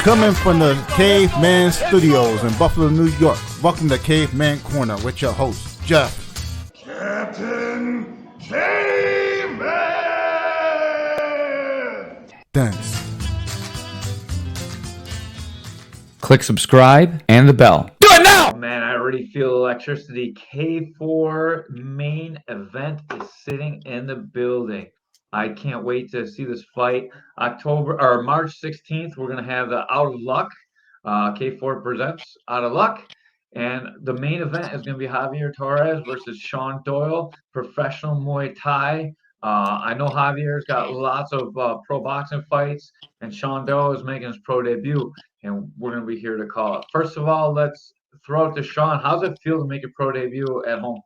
Coming from the Caveman Studios in Buffalo, New York. Welcome to Caveman Corner with your host, Jeff. Captain Caveman! Thanks. Click subscribe and the bell. Do it now! Man, I already feel electricity. K4 main event is sitting in the building. I can't wait to see this fight. March 16th, we're going to have the Out of Luck. K4 presents Out of Luck. And the main event is going to be Javier Torres versus Sean Doyle, professional Muay Thai. I know Javier's got lots of pro boxing fights, and Sean Doyle is making his pro debut, and we're going to be here to call it. First of all, let's throw it to Sean. How's it feel to make a pro debut at home?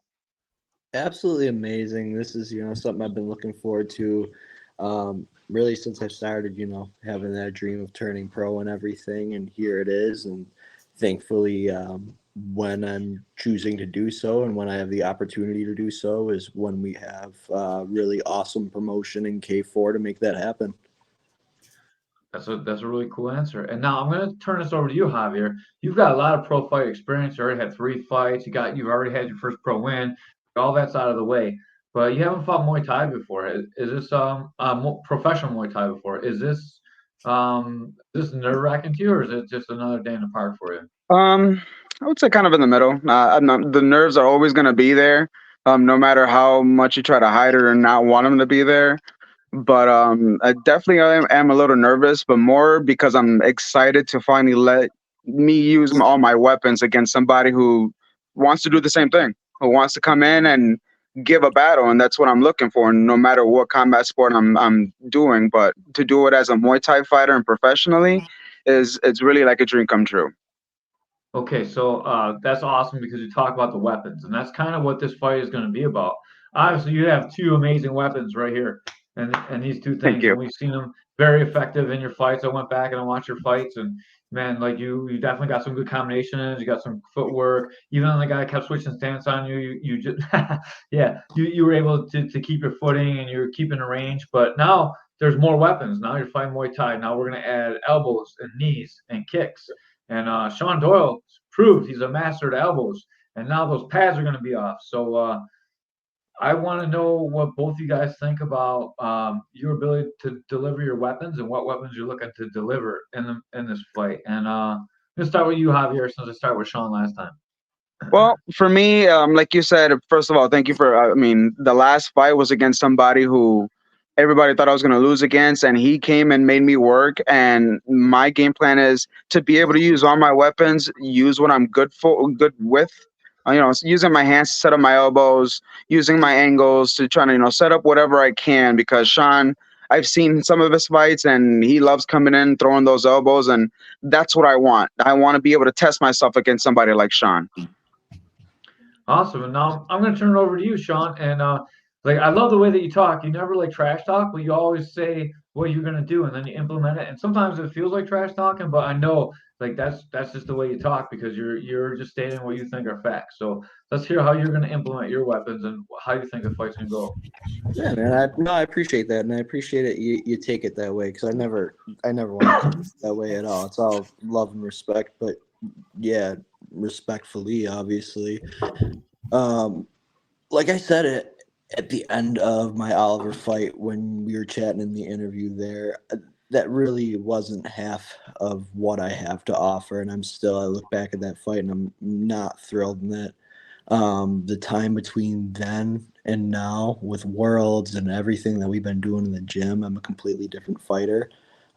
Absolutely amazing. This is, something I've been looking forward to really since I started, having that dream of turning pro and everything. And here it is. And thankfully, when I'm choosing to do so and when I have the opportunity to do so is when we have really awesome promotion in K4 to make that happen. That's a really cool answer. And now I'm going to turn this over to you, Javier. You've got a lot of pro fight experience. You already had 3 fights. You've already had your first pro win. All that's out of the way. But you haven't fought Muay Thai before. Is this professional Muay Thai before? Is this nerve-wracking to you, or is it just another day in the park for you? I would say kind of in the middle. The nerves are always going to be there, no matter how much you try to hide it or not want them to be there. But I definitely am a little nervous, but more because I'm excited to finally let me use all my weapons against somebody who wants to do the same thing, who wants to come in and give a battle, and that's what I'm looking for, no matter what combat sport I'm doing. But to do it as a Muay Thai fighter and professionally it's really like a dream come true. Okay, so that's awesome because you talk about the weapons, and that's kind of what this fight is going to be about. Obviously, you have 2 amazing weapons right here, and these 2 things. Thank you. And we've seen them very effective in your fights. I went back and I watched your fights, and man, like you definitely got some good combinations. You got some footwork. Even when the guy kept switching stance on you, you just you were able to keep your footing and you were keeping the range. But now there's more weapons. Now you're fighting Muay Thai. Now we're gonna add elbows and knees and kicks. And Sean Doyle proved he's a master at elbows. And now those pads are gonna be off. So I want to know what both you guys think about your ability to deliver your weapons and what weapons you're looking to deliver in this fight. And let's start with you, Javier, since I started with Sean last time. Well, for me, like you said, first of all, thank you for. The last fight was against somebody who everybody thought I was going to lose against, and he came and made me work. And my game plan is to be able to use all my weapons, use what I'm good with. Using my hands to set up my elbows, using my angles to try to, set up whatever I can, because Sean, I've seen some of his fights and he loves coming in, throwing those elbows, and that's what I want. I want to be able to test myself against somebody like Sean. Awesome. And now I'm going to turn it over to you, Sean. And I love the way that you talk. You never trash talk, but you always say what you're going to do and then you implement it. And sometimes it feels like trash talking, but I know that's just the way you talk because you're just stating what you think are facts. So let's hear how you're going to implement your weapons and how you think the fight's going to go. Yeah, man. I appreciate that, and I appreciate it. You take it that way because I never want to that way at all. It's all love and respect, but yeah, respectfully, obviously. Like I said at the end of my Oliver fight when we were chatting in the interview there, that really wasn't half of what I have to offer, and I look back at that fight and I'm not thrilled in that. The time between then and now with Worlds and everything that we've been doing in the gym, I'm a completely different fighter.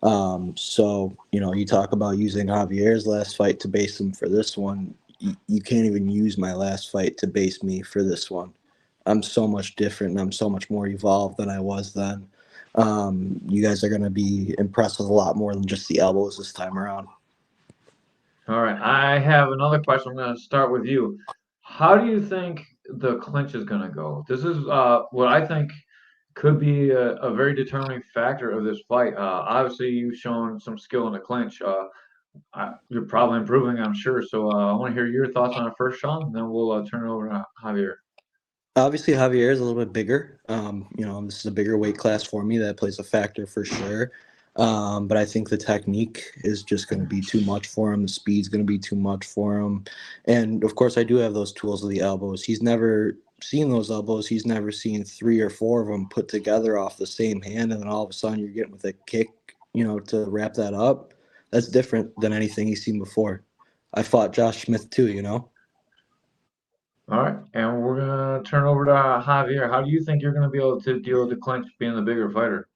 So, you talk about using Javier's last fight to base him for this one. You can't even use my last fight to base me for this one. I'm so much different and I'm so much more evolved than I was then. You guys are going to be impressed with a lot more than just the elbows this time around. All right. I have another question. I'm going to start with you. How do you think the clinch is going to go? This is what I think could be a very determining factor of this fight. Obviously, you've shown some skill in the clinch. You're probably improving, I'm sure. So I want to hear your thoughts on it first, Sean, and then we'll turn it over to Javier. Obviously, Javier is a little bit bigger. This is a bigger weight class for me. That plays a factor for sure. But I think the technique is just going to be too much for him. The speed's going to be too much for him. And of course, I do have those tools of the elbows. He's never seen those elbows. He's never seen 3 or 4 of them put together off the same hand. And then all of a sudden you're getting with a kick, to wrap that up. That's different than anything he's seen before. I fought Josh Smith too, All right, and we're gonna turn over to Javier. How do you think you're gonna be able to deal with the clinch being the bigger fighter?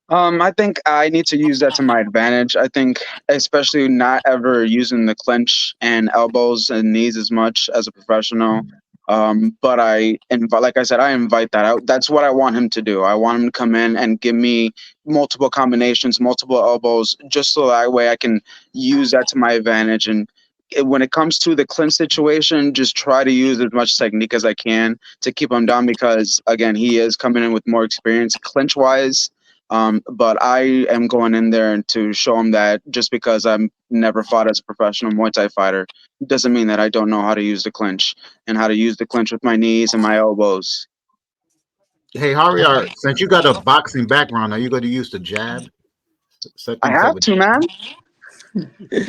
I think I need to use that to my advantage. I think, especially not ever using the clinch and elbows and knees as much as a professional. But like I said, I invite that out. That's what I want him to do. I want him to come in and give me multiple combinations, multiple elbows, just so that way I can use that to my advantage. And when it comes to the clinch situation, just try to use as much technique as I can to keep him down because, again, he is coming in with more experience clinch wise. But I am going in there to show him that just because I've never fought as a professional Muay Thai fighter doesn't mean that I don't know how to use the clinch and how to use the clinch with my knees and my elbows. Hey, Javier, since you got a boxing background, are you going to use the jab? Set I things up have with to, man.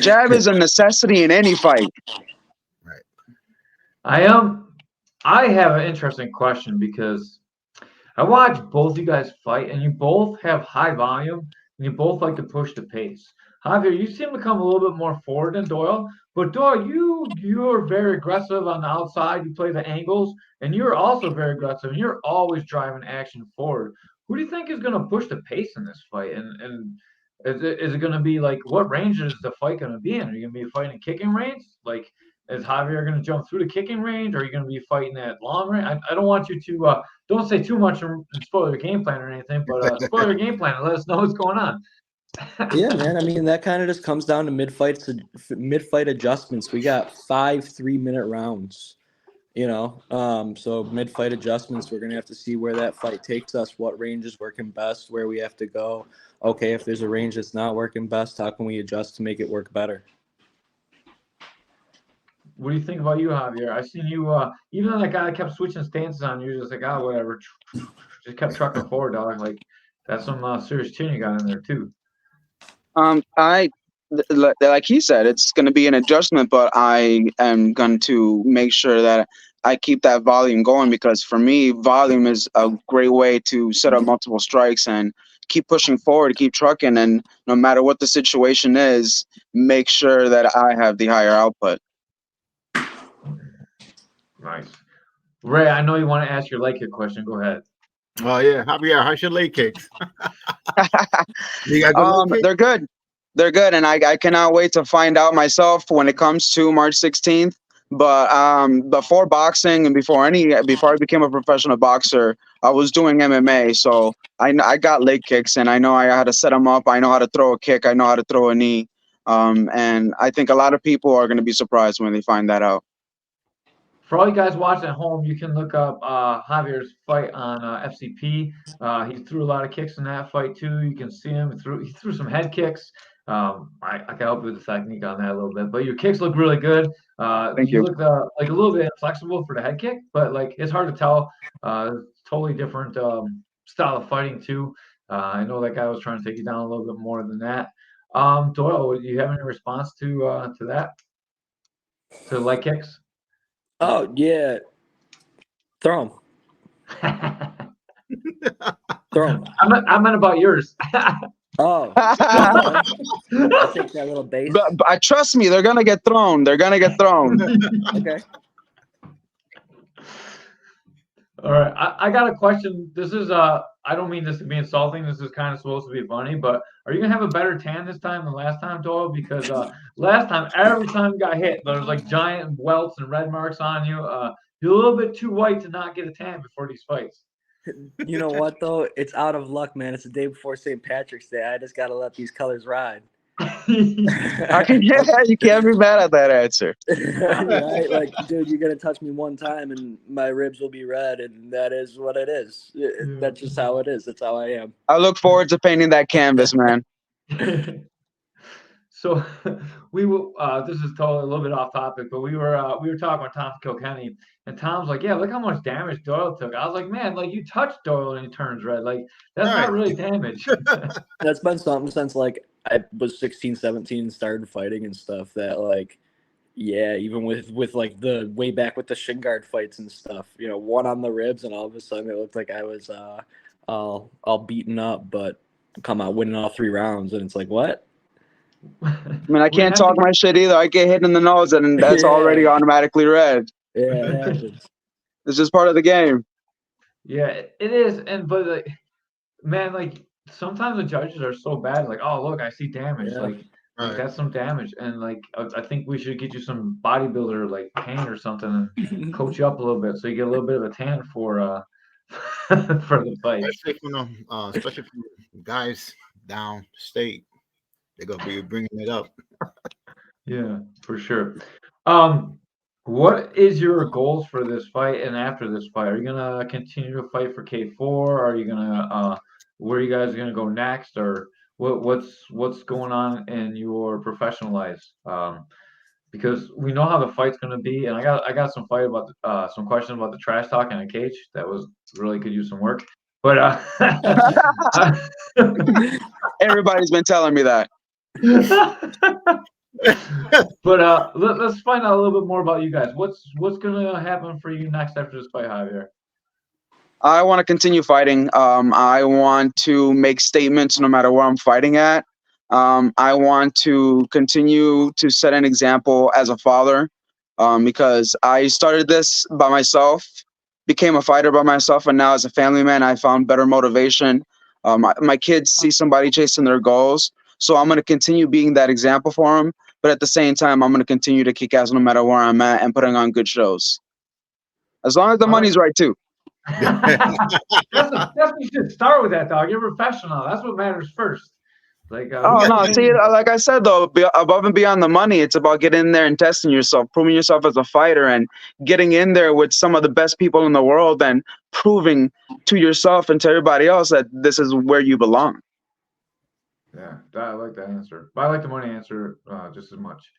Jab is a necessity in any fight. right. I have an interesting question because I watch both you guys fight, and you both have high volume, and you both like to push the pace. Javier, you seem to come a little bit more forward than Doyle, but Doyle, you're very aggressive on the outside. You play the angles, and you're also very aggressive, and you're always driving action forward. Who do you think is going to push the pace in this fight? And is it going to be like what range is the fight going to be in? Are you going to be fighting kicking range? Like, is Javier going to jump through the kicking range, or are you going to be fighting at long range? I don't want you to don't say too much and spoil your game plan or anything, but spoil your game plan and let us know what's going on. Yeah, man. I mean, that kind of just comes down to mid-fight adjustments. We got 5 3-minute rounds, So mid-fight adjustments, we're going to have to see where that fight takes us, what range is working best, where we have to go. Okay, if there's a range that's not working best, how can we adjust to make it work better? What do you think about you, Javier? I seen you, even though that guy kept switching stances on you, just like, whatever. Just kept trucking forward, dog. Like, that's some serious chin you got in there, too. Like he said, it's going to be an adjustment, but I am going to make sure that I keep that volume going because for me, volume is a great way to set up multiple strikes and keep pushing forward, keep trucking, and no matter what the situation is, make sure that I have the higher output. Nice. Ray, I know you want to ask your leg kick question. Go ahead. Oh, yeah. Javier, how's your leg kicks? You got good leg kicks? They're good. They're good, and I cannot wait to find out myself when it comes to March 16th. But before boxing and before I became a professional boxer, I was doing MMA. So I got leg kicks, and I know how to set them up. I know how to throw a kick. I know how to throw a knee. And I think a lot of people are going to be surprised when they find that out. For all you guys watching at home, you can look up Javier's fight on FCP. He threw a lot of kicks in that fight too. You can see him. He threw some head kicks. I can help you with the technique on that a little bit, but your kicks look really good. Thank you. Look like a little bit flexible for the head kick, but like it's hard to tell. Totally different style of fighting too. I know that guy was trying to take you down a little bit more than that. Doyle, do you have any response to that? To leg kicks? Oh, yeah. Throw him. Throw him. I meant about yours. Oh. I think that little base. But trust me, they're going to get thrown. They're going to get thrown. Okay. All right. I got a question. This is I don't mean this to be insulting. This is kind of supposed to be funny, but are you gonna have a better tan this time than last time, Doyle? Because last time, every time you got hit, there was like giant welts and red marks on you. You're a little bit too white to not get a tan before these fights. You know what though? It's out of luck, man. It's the day before St. Patrick's Day. I just gotta let these colors ride. You can't be mad at that answer. Right? Like, dude, you're gonna touch me one time and my ribs will be red, and that is what it is. That's just how it is. That's how I am. I look forward to painting that canvas, man. So we were. This is totally a little bit off topic, but we were talking with Tom Kilkenny, and Tom's like, "Yeah, look how much damage Doyle took." I was like, "Man, like you touched Doyle and he turns red. Like that's not really damage." That's been something since like I was 16, 17 and started fighting and stuff that like yeah, even with like the way back with the shin guard fights and stuff, one on the ribs and all of a sudden it looked like I was all beaten up, but come out winning all 3 rounds and it's like what? I mean, I can't talk my shit either. I get hit in the nose and that's already automatically red. Yeah, it happens. It's just part of the game. Yeah, it is, but like, man, like sometimes the judges are so bad. Like, oh look, I see damage. Yeah. Like that's some damage, and like I think we should get you some bodybuilder like paint or something and coach you up a little bit so you get a little bit of a tan for for the fight. Especially from guys downstate, they're gonna be bringing it up. Yeah, for sure. What is your goals for this fight and after this fight? Are you gonna continue to fight for K4? Are you gonna where are you guys gonna go next, or what's going on in your professional lives? Because we know how the fight's gonna be, and I got some fight about some questions about the trash talk in a cage that was really could use some work. But Everybody's been telling me that. But let's find out a little bit more about you guys. What's gonna happen for you next after this fight, Javier? I want to continue fighting. I want to make statements no matter where I'm fighting at. I want to continue to set an example as a father because I started this by myself, became a fighter by myself, and now as a family man, I found better motivation. My kids see somebody chasing their goals, so I'm going to continue being that example for them. But at the same time, I'm going to continue to kick ass no matter where I'm at and putting on good shows. As long as the money's right, too. That's what you should start with that, dog. You're professional. That's what matters first. Like, oh no! See, like I said though, above and beyond the money, it's about getting in there and testing yourself, proving yourself as a fighter, and getting in there with some of the best people in the world, and proving to yourself and to everybody else that this is where you belong. Yeah, I like that answer. But I like the money answer just as much.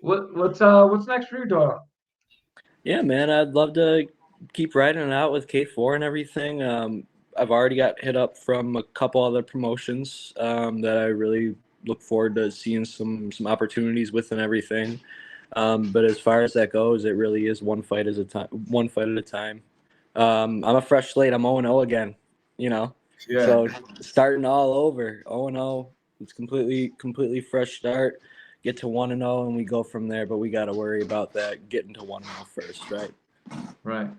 What's next for you, Doyle? Yeah, man, I'd love to keep riding it out with K4 and everything. I've already got hit up from a couple other promotions that I really look forward to seeing some opportunities with and everything. But as far as that goes, it really is one fight at a time. I'm a fresh slate. I'm 0-0 again, Yeah. So starting all over, 0-0. It's completely fresh start. Get to 1-0 and we go from there. But we got to worry about that getting to 1-0 first, right? Right.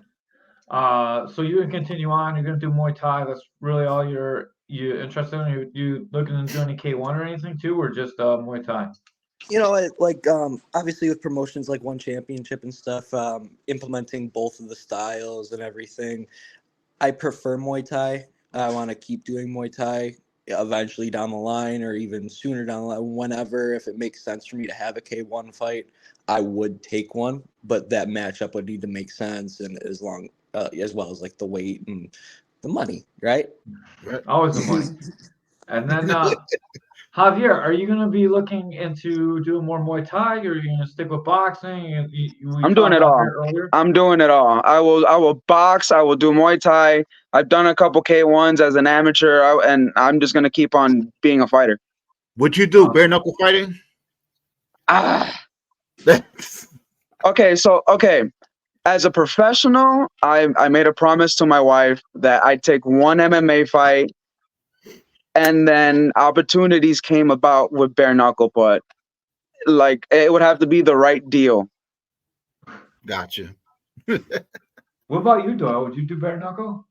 So you're gonna continue on. You're gonna do Muay Thai. That's really all you're interested in. You looking to do any K1 or anything too, or just Muay Thai? Obviously with promotions like One Championship and stuff, implementing both of the styles and everything. I prefer Muay Thai. I want to keep doing Muay Thai eventually down the line or even sooner down the line, whenever, if it makes sense for me to have a K1 fight, I would take one, but that matchup would need to make sense and as well as like the weight and the money, right? Always the money. And then Javier, are you gonna be looking into doing more Muay Thai, or are you gonna stick with boxing? I'm doing it all. I'm doing it all. I will box. I will do Muay Thai. I've done a couple K1s as an amateur, and I'm just gonna keep on being a fighter. Would you do bare knuckle fighting? Okay. As a professional, I made a promise to my wife that I'd take one MMA fight. And then opportunities came about with bare knuckle, but like it would have to be the right deal. Gotcha. What about you, Doyle? Would you do bare knuckle?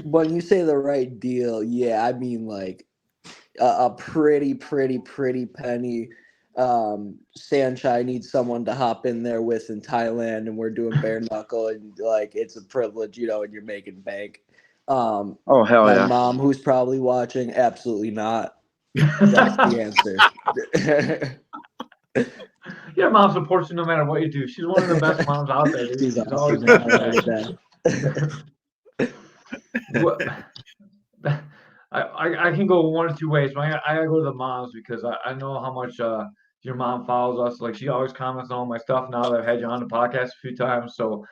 When you say the right deal, yeah, I mean like a pretty penny. Sanchai needs someone to hop in there with in Thailand, and we're doing bare knuckle, and like it's a privilege, and you're making bank. Oh hell my yeah! My mom, who's probably watching, absolutely not. That's the answer. Your mom supports you no matter what you do. She's one of the best moms out there. Dude. She's always I can go one or two ways, but I gotta go to the moms because I know how much your mom follows us. Like she always comments on all my stuff now that I've had you on the podcast a few times. So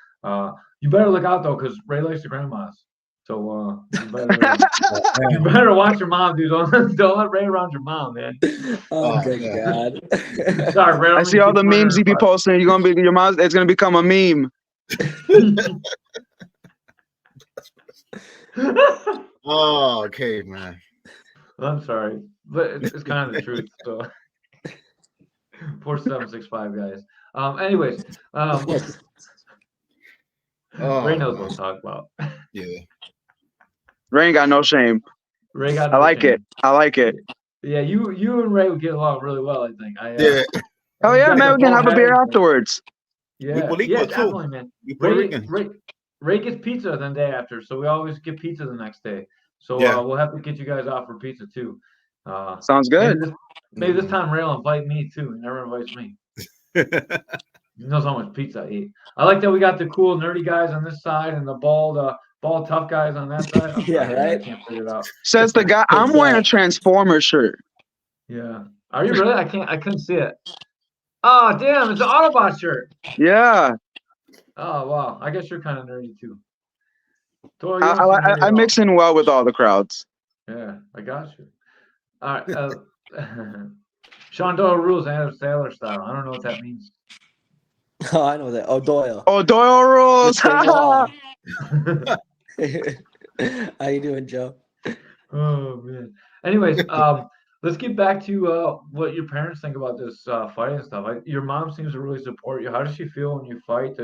you better look out though, because Ray likes the grandmas. So you better watch your mom, dude. Don't let Ray around your mom, man. Oh, good God. Sorry, Ray. I see all the memes he be posting. You're gonna be your mom. It's gonna become a meme. Oh, Caveman. I'm sorry, but it's kind of the truth. So 4765 guys. Anyways, Ray knows what I'm talking about. Yeah. Ray ain't got no shame. Ray got I like it. I like it. Yeah, you and Ray would get along really well, I think. Yeah. Oh yeah, man, we can have a beer afterwards. Yeah, definitely, man. Ray gets pizza the day after, so we always get pizza the next day. So we'll have to get you guys out for pizza too. Sounds good. Maybe this time Ray will invite me too. He never invites me. He knows how much pizza I eat. I like that we got the cool nerdy guys on this side and the bald tough guys on that side. Yeah, right. I can't figure it out. Says the guy. I'm wearing a Transformer shirt. Yeah. Are you really? I couldn't see it. Oh damn! It's an Autobot shirt. Yeah. Oh wow! I guess you're kind of nerdy too. Doyle, I mix in well with all the crowds. Yeah, I got you. All right. Sean Doyle rules Adam Sandler style. I don't know what that means. Oh, I know that. Oh, Doyle. Oh, Doyle rules. How you doing, Joe? Oh man. Anyways, let's get back to what your parents think about this fighting stuff. Your mom seems to really support you. How does she feel when you fight?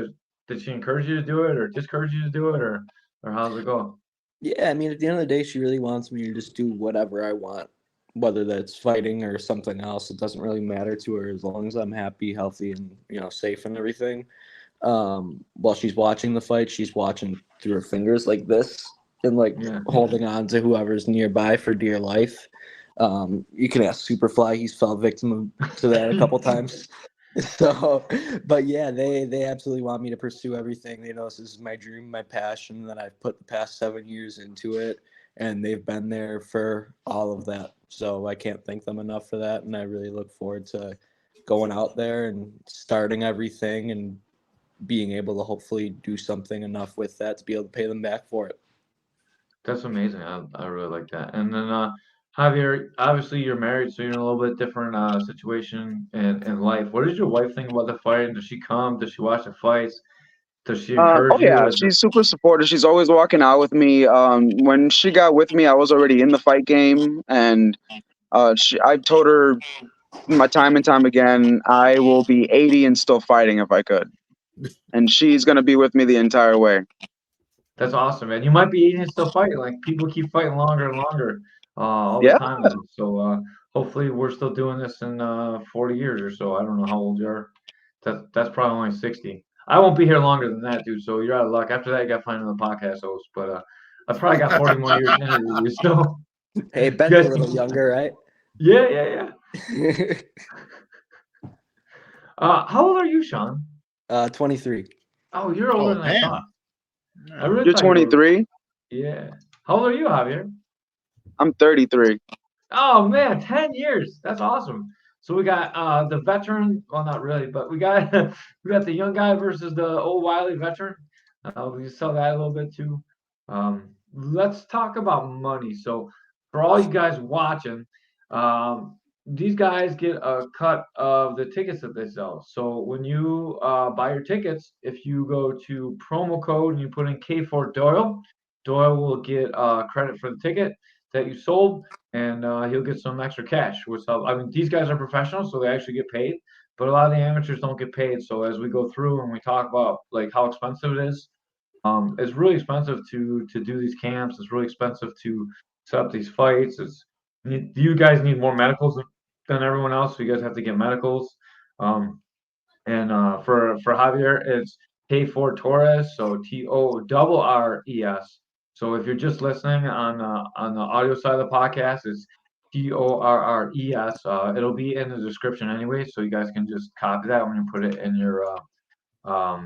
Did she encourage you to do it, or discourage you to do it, or how's it go? Yeah, I mean, at the end of the day, she really wants me to just do whatever I want, whether that's fighting or something else. It doesn't really matter to her as long as I'm happy, healthy, and safe and everything. While she's watching the fight, she's watching through her fingers like this and holding on to whoever's nearby for dear life. You can ask Superfly; he's fell victim to that a couple times. So, but yeah, they absolutely want me to pursue everything. They know this is my dream, my passion, that I've put the past 7 years into it, and they've been there for all of that. So I can't thank them enough for that, and I really look forward to going out there and starting everything and being able to hopefully do something enough with that to be able to pay them back for it. That's amazing. I really like that. And then Javier, obviously you're married, so you're in a little bit different situation in life. What does your wife think about the fight? Does she come? Does she watch the fights? Does she encourage you? Yeah, she's super supportive. She's always walking out with me. When she got with me, I was already in the fight game, and I told her time and time again, I will be 80 and still fighting if I could. And she's gonna be with me the entire way. That's awesome, man. You might be 80 and still fighting. Like people keep fighting longer and longer all the time now. So hopefully we're still doing this in 40 years or so. I don't know how old you are. That's probably only 60. I won't be here longer than that, dude. So you're out of luck. After that, you got to find another podcast host. But I probably got 40 more years to interview you. So hey, Ben's a little younger, right? Yeah. How old are you, Sean? 23. Oh, you're older than I thought. You're 23? Yeah. How old are you, Javier? I'm 33. Oh man, 10 years. That's awesome. So we got the veteran. Well, not really, but we got the young guy versus the old wily veteran. We saw that a little bit too. Let's talk about money. So for all you guys watching, these guys get a cut of the tickets that they sell. So when you buy your tickets, if you go to promo code and you put in K4 Doyle, Doyle will get credit for the ticket that you sold, and he'll get some extra cash. I mean, these guys are professionals, so they actually get paid, but a lot of the amateurs don't get paid. So as we go through and we talk about like how expensive it is, it's really expensive to do these camps. It's really expensive to set up these fights. You guys need more medicals than everyone else, so you guys have to get medicals. And for Javier, it's K4 Torres, so TORRES. So if you're just listening on the audio side of the podcast, it's TORRES. It'll be in the description anyway, so you guys can just copy that when you put it in your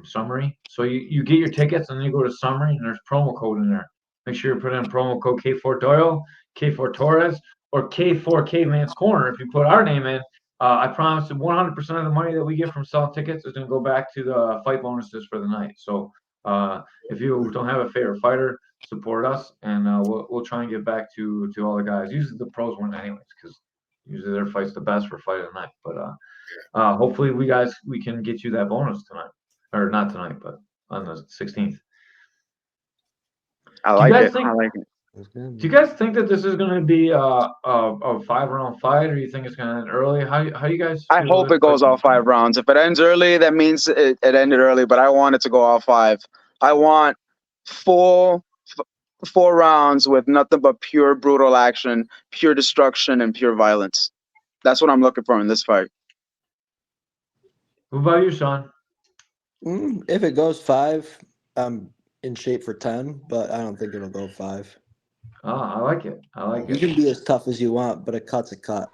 summary. So you get your tickets and then you go to summary and there's promo code in there. make sure you put in promo code K4 Doyle, K4 Torres, or K4 Caveman's Corner. If you put our name in, I promise that 100% of the money that we get from selling tickets is going to go back to the fight bonuses for the night. So if you don't have a favorite fighter, support us, and we'll try and get back to all the guys. Usually the pros win anyways, because usually their fight's the best for fight of the night. But hopefully we can get you that bonus tonight, or not tonight, but on the 16th. I like it. Do you guys think that this is going to be a 5-round fight, or do you think it's going to end early? How you guys? I hope it goes all 5 rounds. If it ends early, that means it ended early. But I want it to go all 5. I want full 4 rounds with nothing but pure brutal action, pure destruction, and pure violence. That's what I'm looking for in this fight. What about you, Sean? If it goes 5, I'm in shape for 10, but I don't think it'll go 5. Oh, I like it. You can be as tough as you want, but a cut's a cut.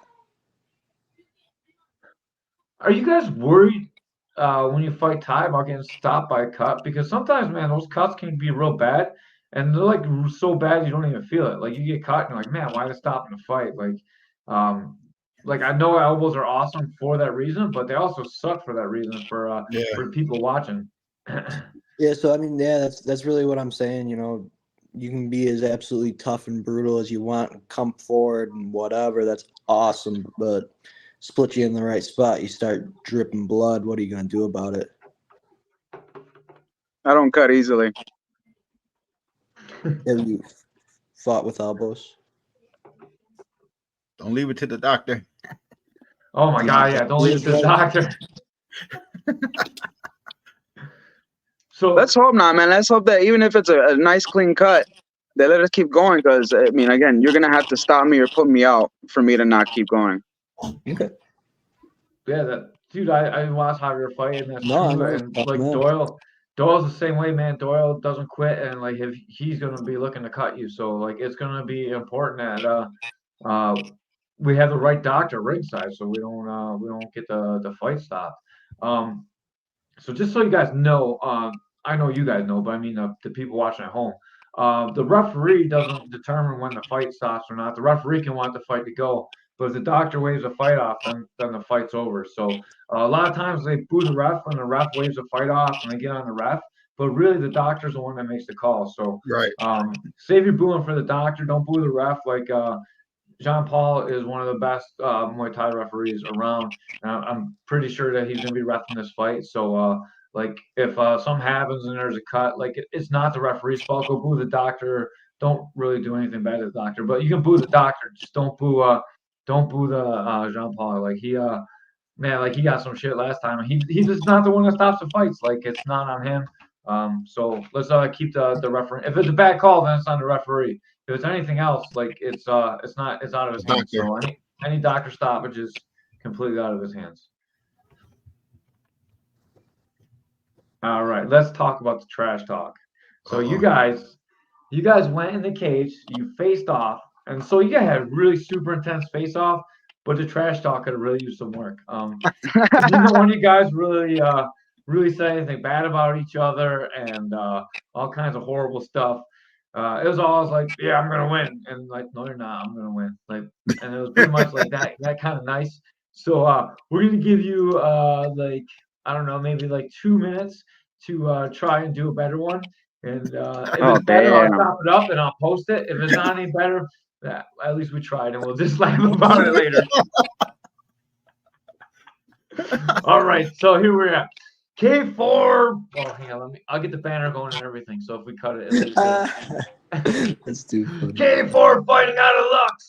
Are you guys worried when you fight Ty about getting stopped by a cut? Because sometimes, man, those cuts can be real bad, and they're like so bad you don't even feel it. Like you get cut and you're like, man, why are they stopping the fight? Like I know elbows are awesome for that reason, but they also suck for that reason for the people watching. Yeah, so I mean, yeah, that's really what I'm saying. You know, you can be as absolutely tough and brutal as you want, and come forward and whatever. That's awesome, but split you in the right spot, you start dripping blood. What are you going to do about it? I don't cut easily. Have you fought with elbows? Don't leave it to the doctor. Oh my God, yeah, don't leave it to the doctor. So let's hope not, man. Let's hope that even if it's a nice clean cut, they let us keep going. Because I mean, again, you're gonna have to stop me or put me out for me to not keep going. Okay. Yeah, dude, I watched Javier fight, and that's No, true. And like Doyle's the same way, man. Doyle doesn't quit, and like if he's gonna be looking to cut you, so like it's gonna be important that we have the right doctor ringside, so we don't get the fight stopped. So just so you guys know, I know you guys know, but I mean the people watching at home, the referee doesn't determine when the fight stops or not. The referee can want the fight to go, but if the doctor waves a fight off, then the fight's over. So a lot of times they boo the ref when the ref waves a fight off and they get on the ref, but really the doctor's the one that makes the call. So save your booing for the doctor. Don't boo the ref. Like Jean-Paul is one of the best Muay Thai referees around, and I'm pretty sure that he's going to be reffing this fight. So, like, if something happens and there's a cut, like, it's not the referee's fault. Go boo the doctor. Don't really do anything bad to the doctor, but you can boo the doctor. Just don't boo the Jean-Paul. Like man, like he got some shit last time. He's just not the one that stops the fights. Like it's not on him. So let's keep the referee. If it's a bad call, then it's on the referee. If it's anything else, like it's out of his hands. So any doctor stoppage is completely out of his hands. All right, let's talk about the trash talk. So you guys went in the cage, you faced off, and so you guys had a really super intense face off, but the trash talk could have really used some work. Neither one of you guys really said anything bad about each other and all kinds of horrible stuff. It was always like, yeah, I'm gonna win, and like, no, you're not. I'm gonna win. Like, and it was pretty much like that kind of nice. So we're gonna give you like I don't know, maybe like 2 minutes to try and do a better one. And if it's better, I'll chop it up and I'll post it. If it's not any better, at least we tried, and we'll just laugh about it later. All right, so here we're at. K4. Oh, hang on, I'll get the banner going and everything. So if we cut it, That's too funny. K4 fighting out of luck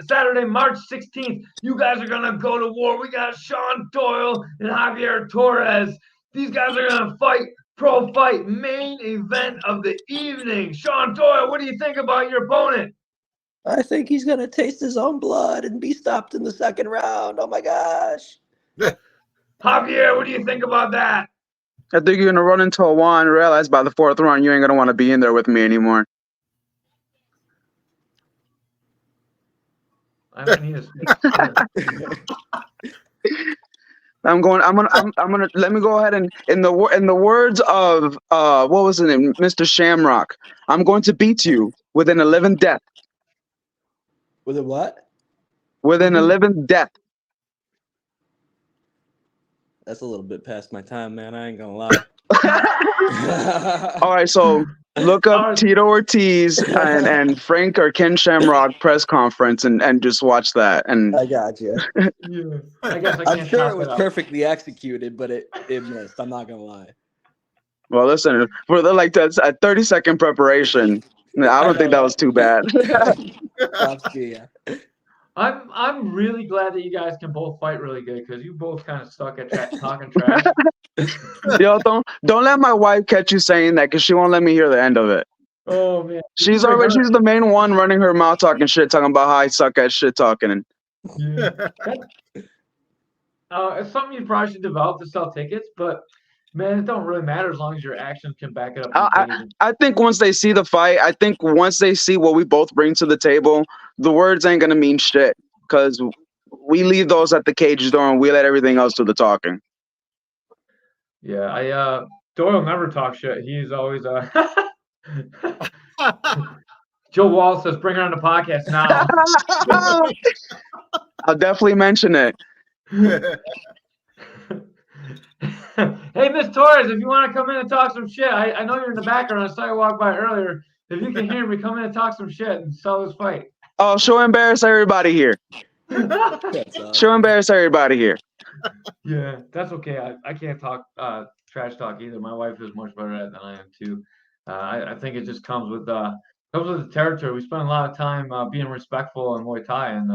Saturday, March 16th. You guys are gonna go to war. We got Sean Doyle and Javier Torres. These guys are gonna fight. Pro fight main event of the evening. Sean Doyle, what do you think about your opponent? I think he's gonna taste his own blood and be stopped in the second round. Oh my gosh. Javier, what do you think about that? I think you're gonna run into a wall and realize by the 4th round you ain't gonna want to be in there with me anymore. I need a I'm gonna let me go ahead and in the words of what was his name, Mr. Shamrock, I'm going to beat you within a living death. With a what? Within a living death. That's a little bit past my time, man. I ain't gonna lie. All right, so look up Tito Ortiz and Frank or Ken Shamrock press conference and just watch that. And I got you. Yeah. I guess I I'm can't sure top it was that up. perfectly executed, but it missed. I'm not gonna lie. well, listen, for the that's a 30-second preparation. I don't think that was too bad. Props to you. I'm really glad that you guys can both fight really good because you both kind of stuck at talking trash. Yo, don't let my wife catch you saying that because she won't let me hear the end of it. Oh man, She's the main one running her mouth talking shit, talking about how I suck at shit talking. And yeah. It's something you probably should develop to sell tickets, but man, it don't really matter as long as your actions can back it up. I think once they see the fight, I think once they see what we both bring to the table, the words ain't gonna mean shit because we leave those at the cage door and we let everything else do the talking. Yeah, Doyle never talks shit. He's always Joe Wall says, "Bring her on the podcast now." I'll definitely mention it. Hey, Miss Torres, if you want to come in and talk some shit, I know you're in the background. I saw you walk by earlier. If you can hear me, come in and talk some shit and sell this fight. Oh, she'll embarrass everybody here. She'll embarrass everybody here. Yeah, that's okay. I can't talk trash talk either. My wife is much better at it than I am too. I think it just comes with the territory. We spend a lot of time being respectful in Muay Thai, and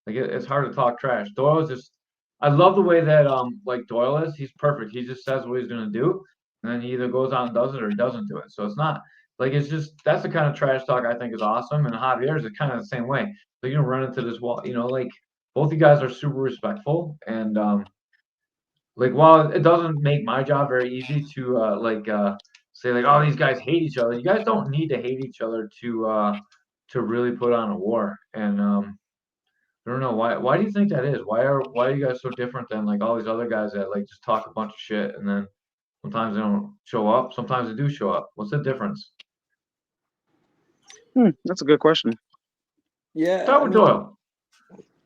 it's hard to talk trash. Doyle is just. I love the way that like Doyle is. He's perfect. He just says what he's gonna do, and then he either goes out and does it or he doesn't do it. So it's not like it's just that's the kind of trash talk I think is awesome. And Javier is kind of the same way. So you don't run into this wall. Like both you guys are super respectful, and like while it doesn't make my job very easy to say like, oh, these guys hate each other. You guys don't need to hate each other to really put on a war. And I don't know why. Why do you think that is? Why are you guys so different than like all these other guys that like just talk a bunch of shit and then sometimes they don't show up, sometimes they do show up. What's the difference? That's a good question. Yeah. Start with Doyle.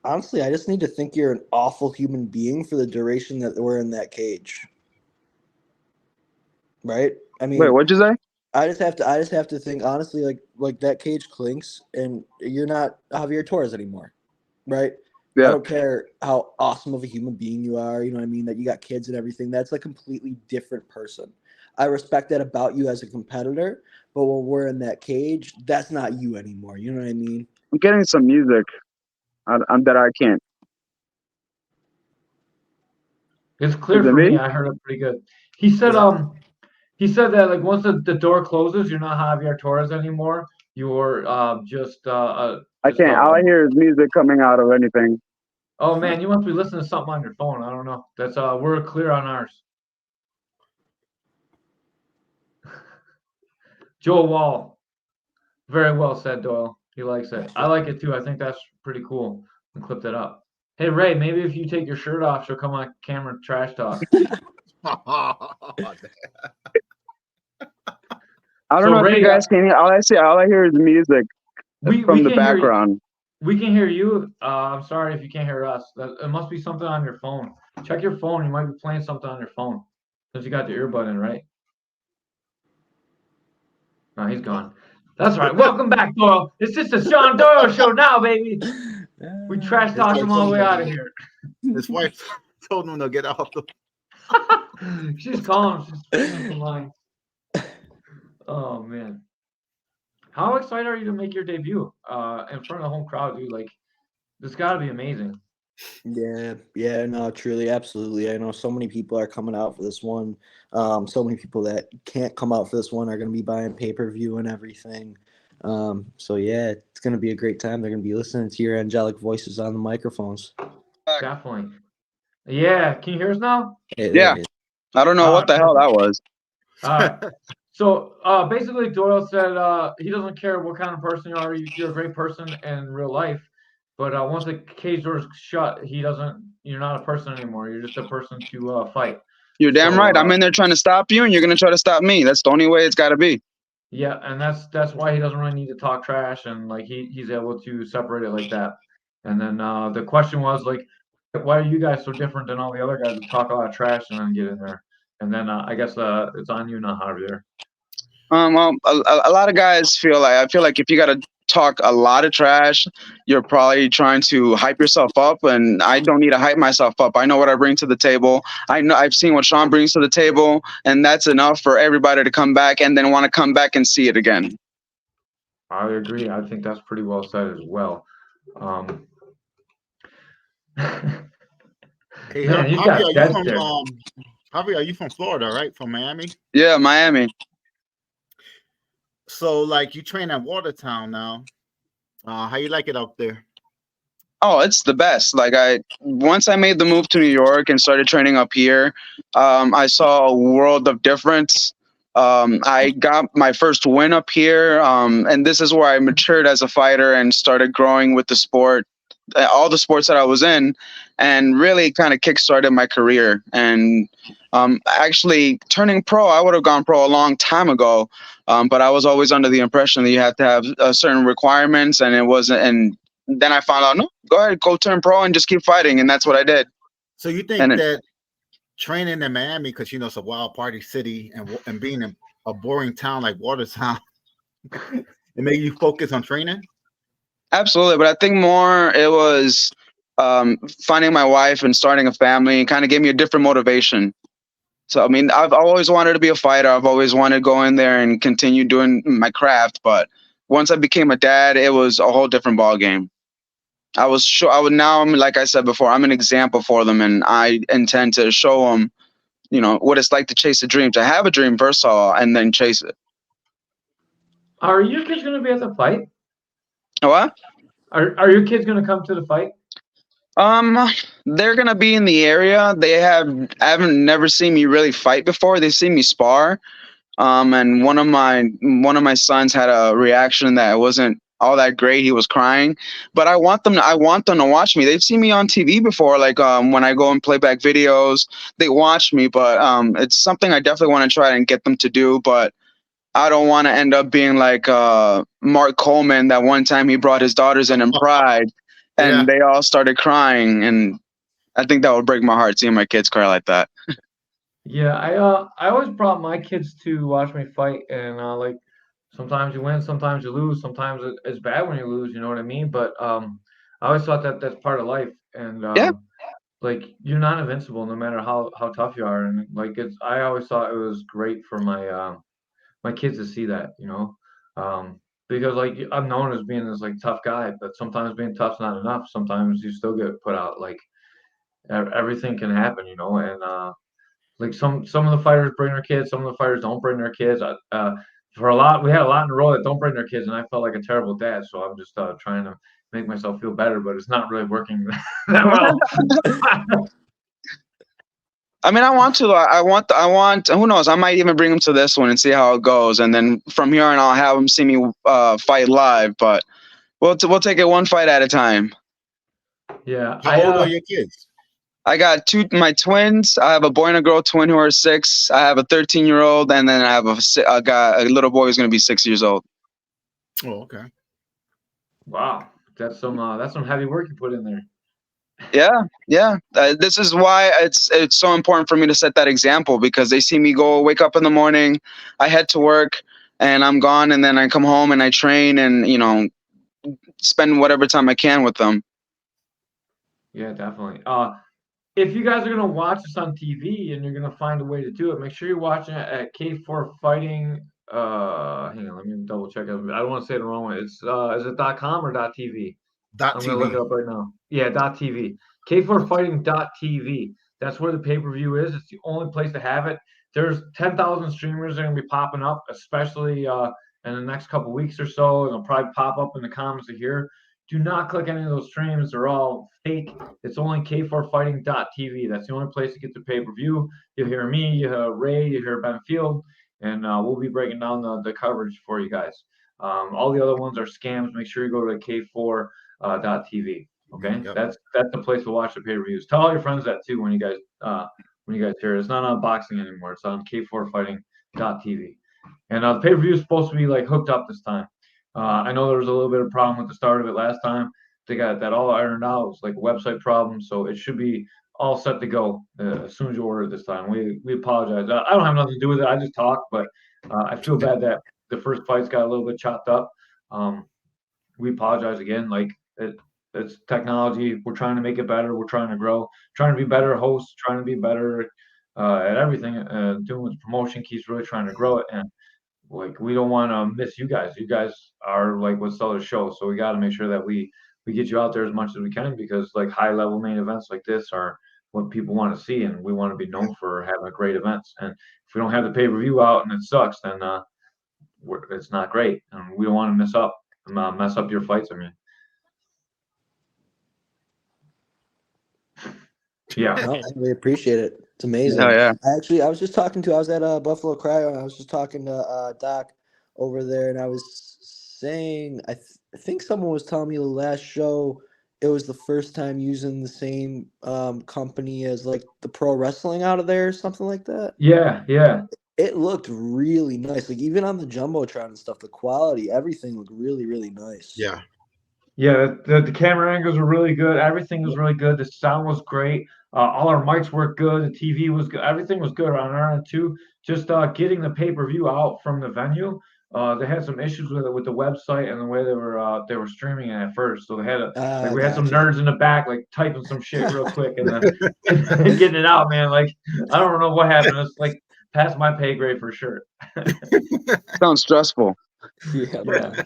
Honestly, I just need to think you're an awful human being for the duration that we're in that cage. Right? I mean, wait, what'd you say? I just have to think honestly, like that cage clinks, and you're not Javier Torres anymore, right? Yeah. I don't care how awesome of a human being you are. You know what I mean? That you got kids and everything. That's a completely different person. I respect that about you as a competitor, but when we're in that cage, that's not you anymore. You know what I mean? I'm getting some music. That I can't. It's clear for me. I heard it pretty good. He said that like once the door closes, you're not Javier Torres anymore. You're just I can't. All I hear is music coming out of anything. Oh man, you must be listening to something on your phone. I don't know. That's we're clear on ours. Joel Wall. Very well said, Doyle. He likes it. I like it too. I think that's pretty cool. And clip that up. Hey Ray, maybe if you take your shirt off, she'll come on camera and trash talk. I don't know Ray, if you guys can hear. All I hear is music from the background. We can hear you. I'm sorry if you can't hear us. It must be something on your phone. Check your phone. You might be playing something on your phone since you got the earbud in, right? No, he's gone. That's right. Welcome back, Doyle. It's just a Sean Doyle show now, baby. We trash talk him all the way out of here. His wife told him to get off the. She's calling. She's speaking some lines. Oh man, how excited are you to make your debut in front of the home crowd, dude? Like, this got to be amazing. Yeah, no, truly, absolutely. I know so many people are coming out for this one. So many people that can't come out for this one are going to be buying pay-per-view and everything. So yeah, it's going to be a great time. They're going to be listening to your angelic voices on the microphones. Definitely. Yeah, can you hear us now? Yeah. I don't know what the hell that was. All right. So basically, Doyle said he doesn't care what kind of person you are. You're a great person in real life. But once the cage door's shut, he doesn't. You're not a person anymore. You're just a person to fight. You're damn So right. I'm in there trying to stop you, and you're gonna try to stop me. That's the only way it's got to be. yeah, and that's why he doesn't really need to talk trash, and like he's able to separate it like that. And then the question was like, why are you guys so different than all the other guys who talk a lot of trash and then get in there? And then I guess it's on you now, Javier. Well, a lot of guys feel like I feel like if you got to talk a lot of trash, you're probably trying to hype yourself up, and I don't need to hype myself up. I know what I bring to the table. I know I've seen what Sean brings to the table, and that's enough for everybody to come back and then want to come back and see it again. I agree. I think that's pretty well said as well. Hey, Man, he's Javi, got are you dead from stare. Javi, are you from Florida, right? From Miami? Yeah, Miami. So, like, you train at Watertown now. How you like it out there? Oh, it's the best. Like once I made the move to New York and started training up here, I saw a world of difference. I got my first win up here, and this is where I matured as a fighter and started growing with the sport, all the sports that I was in, and really kind of kickstarted my career. And actually, turning pro, I would have gone pro a long time ago, but I was always under the impression that you have to have certain requirements, and it wasn't. And then I found out, no, go ahead, go turn pro and just keep fighting, and that's what I did. So you think And that training in Miami, because it's a wild party city, and being in a boring town like Watertown, it made you focus on training? Absolutely, but I think more it was finding my wife and starting a family kind of gave me a different motivation. So I mean, I've always wanted to be a fighter. I've always wanted to go in there and continue doing my craft. But once I became a dad, it was a whole different ball game. I was sure I would now. I'm like I said before, I'm an example for them, and I intend to show them, what it's like to chase a dream, to have a dream first of all, and then chase it. Are your kids going to be at the fight? What? Are your kids going to come to the fight? They're gonna be in the area. Haven't never seen me really fight before. They've seen me spar. And one of my sons had a reaction that wasn't all that great. He was crying, but I want them to watch me. They've seen me on TV before, like when I go and play back videos, they watch me. But it's something I definitely want to try and get them to do. But I don't want to end up being like Mark Coleman. That one time he brought his daughters in Pride, Yeah. and they all started crying, and I think that would break my heart seeing my kids cry like that. Yeah, I always brought my kids to watch me fight, and like sometimes you win, sometimes you lose, sometimes it's bad when you lose. You know what I mean? But I always thought that that's part of life, and Yeah. like you're not invincible no matter how tough you are, and like I always thought it was great for my kids to see that, because like I'm known as being this like tough guy, but sometimes being tough's not enough. Sometimes you still get put out. Like everything can happen, and like some of the fighters bring their kids, some of the fighters don't bring their kids. We had a lot in a row that don't bring their kids, and I felt like a terrible dad. So I'm just trying to make myself feel better, but it's not really working that well. I mean, I want to. I want. Who knows? I might even bring them to this one and see how it goes, and then from here on, I'll have them see me fight live. But we'll take it one fight at a time. Yeah, How old are your kids? I got my twins. I have a boy and a girl twin who are 6. I have a 13-year-old, and then I have a little boy who's going to be 6 years old. Oh, okay. Wow, that's some heavy work you put in there. Yeah. This is why it's so important for me to set that example, because they see me wake up in the morning, I head to work, and I'm gone, and then I come home and I train and spend whatever time I can with them. Yeah, definitely. If you guys are gonna watch this on TV and you're gonna find a way to do it, make sure you're watching it at K4 Fighting. Hang on, let me double check. I don't want to say it the wrong way. It's is it .com or .tv? I'm gonna look it TV. up right now. Yeah, .tv. K4Fighting.tv. That's where the pay-per-view is. It's the only place to have it. There's 10,000 streamers that are gonna be popping up, especially in the next couple weeks or so. It'll probably pop up in the comments here. Do not click any of those streams. They're all fake. It's only K4Fighting.tv. That's the only place to get the pay-per-view. You'll hear me, you hear Ray, you hear Ben Field, and we'll be breaking down the coverage for you guys. All the other ones are scams. Make sure you go to K4 TV. Okay, Yep. that's the place to watch the pay-per-views. Tell all your friends that too when you guys hear it. It's not on boxing anymore. It's on K4Fighting.tv. And the pay-per-view is supposed to be like hooked up this time. I know there was a little bit of problem with the start of it last time. They got that all ironed out. It was like a website problem, so it should be all set to go as soon as you order it this time. We apologize. I don't have nothing to do with it. I just talk, but I feel bad that the first fights got a little bit chopped up. We apologize again. Like it's technology. We're trying to make it better. We're trying to grow, trying to be better hosts, trying to be better at everything. Doing with promotion keeps really trying to grow it, and like we don't want to miss you guys. You guys are like what sell the show, so we got to make sure that we get you out there as much as we can, because like high level main events like this are what people want to see, and we want to be known for having great events. And if we don't have the pay-per-view out and it sucks, then it's not great, and we don't want to mess up your fights. I mean, yeah. No, I really appreciate it. It's amazing. Oh, yeah. I was just talking to. I was at Buffalo Cryo, and I was just talking to Doc over there, and I was saying I think someone was telling me the last show it was the first time using the same company as like the pro wrestling out of there or something like that. Yeah. It looked really nice. Like even on the Jumbotron and stuff, the quality, everything looked really, really nice. Yeah. Yeah, the camera angles were really good. Everything was really good. The sound was great. All our mics worked good. The TV was good. Everything was good on our end too. Just getting the pay-per-view out from the venue. They had some issues with it, with the website and the way they were streaming it at first. So they had we had some nerds in the back like typing some shit real quick and getting it out, man. Like I don't know what happened. It's like past my pay grade for sure. Sounds stressful. Yeah.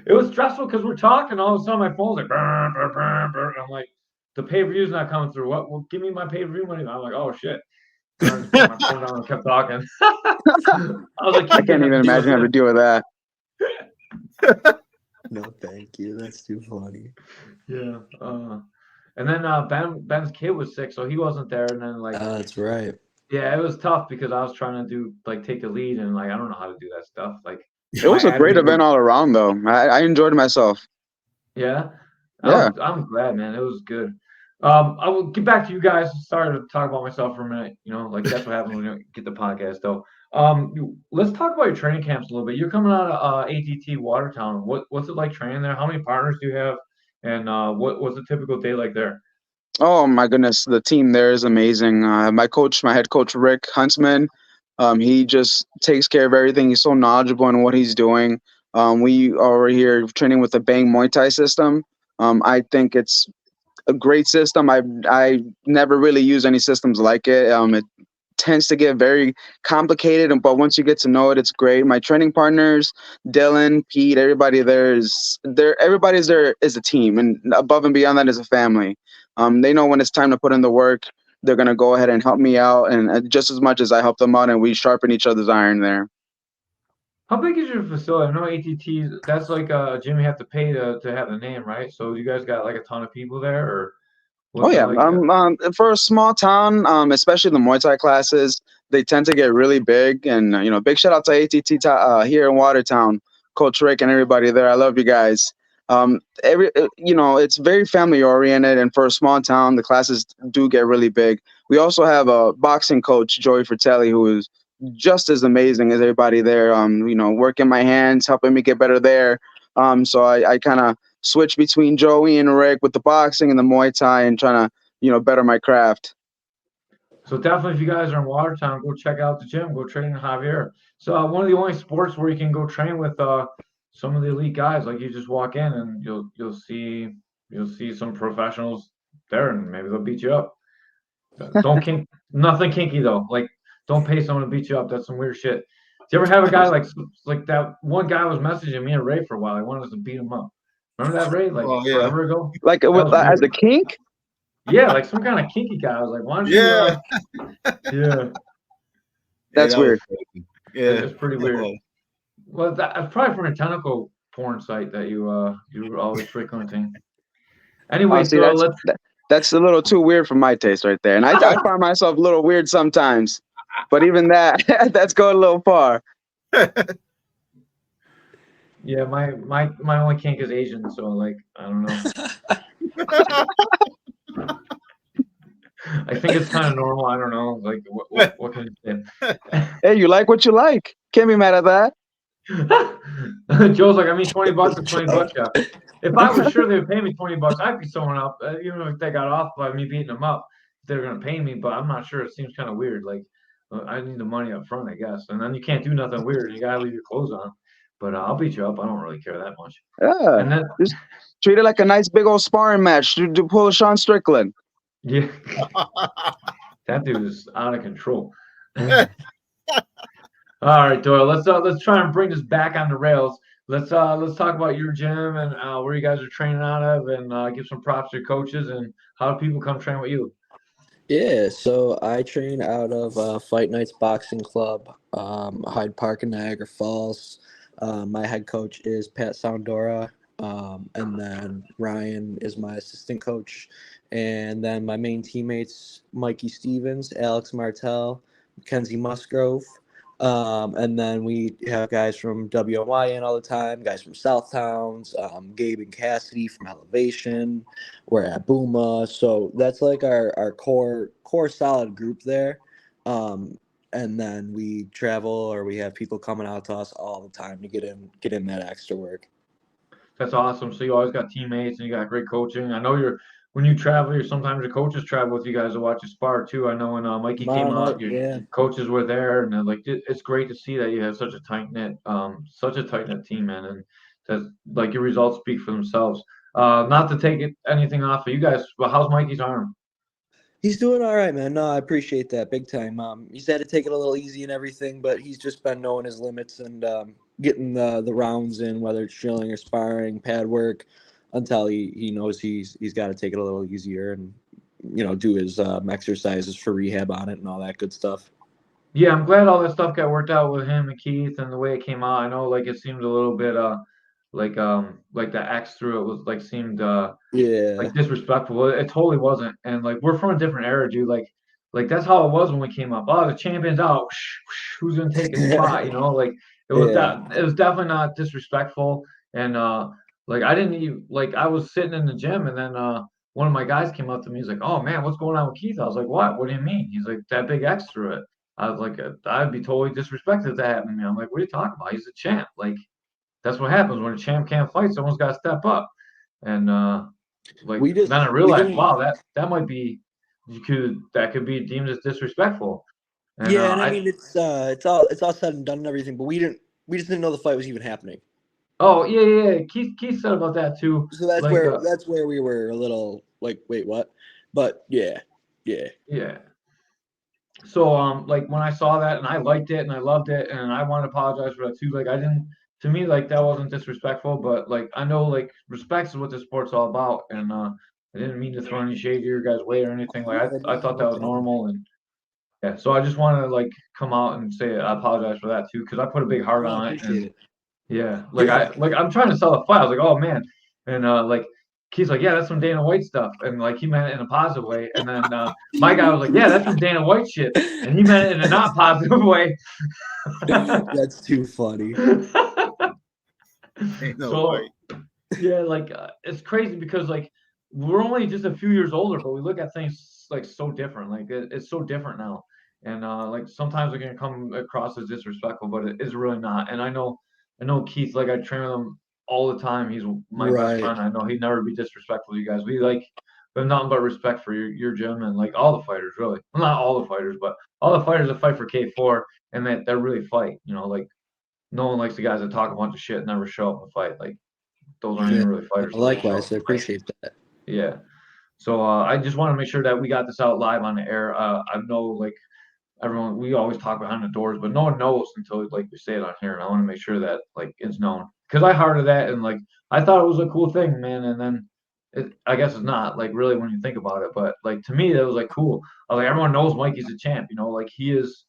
It was stressful because we're talking. All of a sudden, my phone's like, burr, burr, burr, burr. I'm like, the pay-per-view's not coming through. What? Well, give me my pay-per-view money. I'm like, oh shit. I just put my phone down and kept talking. I was like, I can't even imagine having to deal with that. No, thank you. That's too funny. Yeah. And then Ben's kid was sick, so he wasn't there. And then like, That's right. yeah, it was tough because I was trying to take the lead, and like I don't know how to do that stuff. Like, It was a great event all around, though. I enjoyed myself. Yeah. Yeah. I'm glad, man. It was good. I will get back to you guys. Sorry to talk about myself for a minute. You know, like that's what happens when you get the podcast, though. Let's talk about your training camps a little bit. You're coming out of ATT Watertown. What's it like training there? How many partners do you have? And what's a typical day like there? Oh my goodness, the team there is amazing. My head coach Rick Huntsman, he just takes care of everything. He's so knowledgeable in what he's doing. We are here training with the Bang Muay Thai system. I think it's a great system. I never really used any systems like it. It tends to get very complicated, but once you get to know it, it's great. My training partners, Dylan, Pete, everybody's there is a team, and above and beyond that is a family. They know when it's time to put in the work, they're going to go ahead and help me out, and just as much as I help them out, and we sharpen each other's iron there. How big is your facility? I know ATT, that's like a gym you have to pay to have the name, right? So you guys got like a ton of people there, or Oh yeah, like for a small town, especially the Muay Thai classes, they tend to get really big. And big shout out to ATT here in Watertown, Coach Rick and everybody there. I love you guys. It's very family oriented, and for a small town, the classes do get really big. We also have a boxing coach, Joey Fratelli, who is just as amazing as everybody there. Working my hands, helping me get better there. So I kind of switch between Joey and Rick with the boxing and the Muay Thai, and trying to better my craft. So definitely, if you guys are in Watertown, go check out the gym. Go train in Javier. So one of the only sports where you can go train with some of the elite guys. Like you just walk in and you'll see some professionals there, and maybe they'll beat you up. Nothing kinky though. Like don't pay someone to beat you up. That's some weird shit. Do you ever have a guy like that? One guy was messaging me and Ray for a while. He wanted us to beat him up. Remember that, Ray? Like forever ago. Like as a kink. Yeah, like some kind of kinky guy. I was like, why don't you? Yeah. That's weird. Yeah, it's pretty weird. Well, that's probably from a tentacle porn site that you were always frequenting. Anyway, that's a little too weird for my taste right there, and I find myself a little weird sometimes. But even that's going a little far. Yeah, my only kink is Asian, so like I don't know. I think it's kind of normal. I don't know. Like what can you say? Hey, you like what you like. Can't be mad at that. Joe's like, I mean, $20 is $20, yeah. If I was sure they would pay me $20, I'd be someone up. Even if they got off by me beating them up, they're gonna pay me. But I'm not sure. It seems kind of weird. Like I need the money up front, I guess. And then you can't do nothing weird. You gotta leave your clothes on. But I'll beat you up. I don't really care that much. Yeah. And then Just treat it like a nice big old sparring match to pull Sean Strickland. yeah, that dude is out of control. All right, Doyle. Let's try and bring this back on the rails. Let's talk about your gym and where you guys are training out of, and give some props to your coaches and how do people come train with you. Yeah, so I train out of Fight Nights Boxing Club, Hyde Park in Niagara Falls. My head coach is Pat Soundora, and then Ryan is my assistant coach. And then my main teammates, Mikey Stevens, Alex Martell, Mackenzie Musgrove. And then we have guys from WNY in all the time, guys from Southtowns, Gabe and Cassidy from Elevation. We're at Booma. So that's like our core solid group there. And then we travel or we have people coming out to us all the time to get in that extra work. That's awesome. So you always got teammates and you got great coaching. I know when you travel, sometimes your coaches travel with you guys to watch you spar too. I know when Mikey came Tomorrow out, night, your yeah. coaches were there, and like it's great to see that you have such a tight knit team, man, and that like your results speak for themselves. Not to take anything off of you guys, but how's Mikey's arm? He's doing all right, man. No, I appreciate that big time. He's had to take it a little easy and everything, but he's just been knowing his limits and getting the rounds in, whether it's drilling or sparring, pad work, until he knows he's got to take it a little easier and do his exercises for rehab on it and all that good stuff. Yeah, I'm glad all that stuff got worked out with him and Keith and the way it came out. I know like it seemed a little bit like the X through it was like seemed Yeah, like disrespectful. It totally wasn't. And like we're from a different era, dude. Like that's how it was when we came up. Oh, the champion's out. Who's gonna take his spot? Like yeah, it was definitely not disrespectful. And like I didn't even like I was sitting in the gym and then one of my guys came up to me. He's like, "Oh man, what's going on with Keith?" I was like, "What? What do you mean?" He's like, "That big X through it." I was like, "I'd be totally disrespected if that happened to me." I'm like, "What are you talking about? He's a champ. Like that's what happens when a champ can't fight. Someone's got to step up." And like then I we realized, didn't. wow, that might be that could be deemed as disrespectful. And Yeah, and I mean it's all said and done and everything, but we just didn't know the fight was even happening. oh yeah. Keith said about that too. So that's Like where we were a little like, wait, what? But yeah. yeah. So like when I saw that and I liked it and I loved it and I want to apologize for that too. Like I didn't to me like that wasn't disrespectful, but like I know like respect is what this sport's all about and I didn't mean to throw any shade to your guys' way or anything. Like I thought that was normal and yeah, so I just want to like come out and say I apologize for that too because I put a big heart No, I on it appreciate and it. yeah, Yeah. I'm trying to sell the fight. I was like, oh man, and like he's like, yeah, that's some Dana White stuff, and like he meant it in a positive way, and then my guy was like, yeah, that's some Dana White shit, and he meant it in a not positive way. That's too funny. Ain't no So way. yeah, like it's crazy because like we're only just a few years older, but we look at things like so different. Like it's so different now, and like sometimes it can come across as disrespectful, but it is really not. And I know Keith. Like I train with him all the time. He's my best Right. friend. I know he'd never be disrespectful to you guys. We have nothing but respect for your gym and like all the fighters, really. Well, not all the fighters, but all the fighters that fight for K4 and that really fight. Like no one likes the guys that talk a bunch of shit and never show up and fight. Like those aren't Yeah. even really fighters. Those are show up Likewise, I and fight. appreciate that. Yeah. So I just want to make sure that we got this out live on the air. I know like everyone, we always talk behind the doors, but no one knows until like we say it on here. And I want to make sure that like it's known because I hearted that and like I thought it was a cool thing, man. And then I guess it's not like really when you think about it, but like to me that was like cool. I was like everyone knows Mikey's a champ, like he's